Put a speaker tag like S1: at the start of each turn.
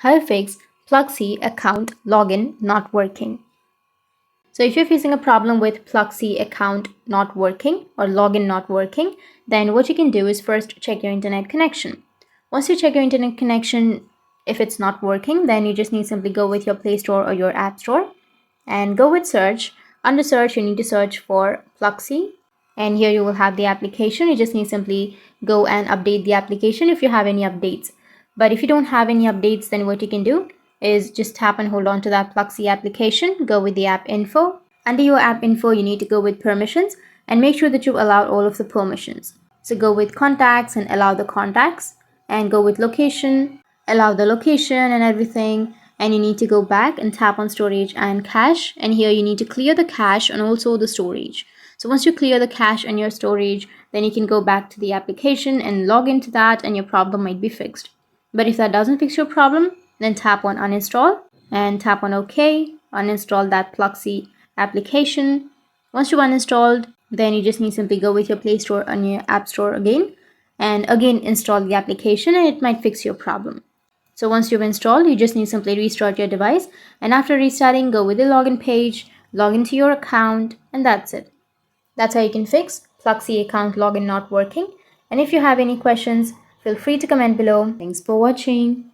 S1: How to fix Pluxee account login not working. So if you're facing a problem with Pluxee account not working or login not working, then what you can do is first check your internet connection. Once you check your internet connection, if it's not working, then you just need to simply go with your Play Store or your App Store and go with search. Under search, you need to search for Pluxee, and here you will have the application. You just need to simply go and update the application if you have any updates. But if you don't have any updates, then what you can do is just tap and hold on to that Pluxee application, go with the app info. Under your app info, you need to go with permissions and make sure that you allow all of the permissions. So go with contacts and allow the contacts, and go with location, allow the location and everything. And you need to go back and tap on storage and cache, and here you need to clear the cache and also the storage. So once you clear the cache and your storage, then you can go back to the application and log into that, and your problem might be fixed. But if that doesn't fix your problem, then tap on uninstall and tap on OK. Uninstall that Pluxee application. Once you've uninstalled, then you just need to simply go with your Play Store and your App Store again, and again install the application, and it might fix your problem. So once you've installed, you just need to simply restart your device, and after restarting, go with the login page, log into your account, and that's it. That's how you can fix Pluxee account login not working. And if you have any questions, feel free to comment below. Thanks for watching.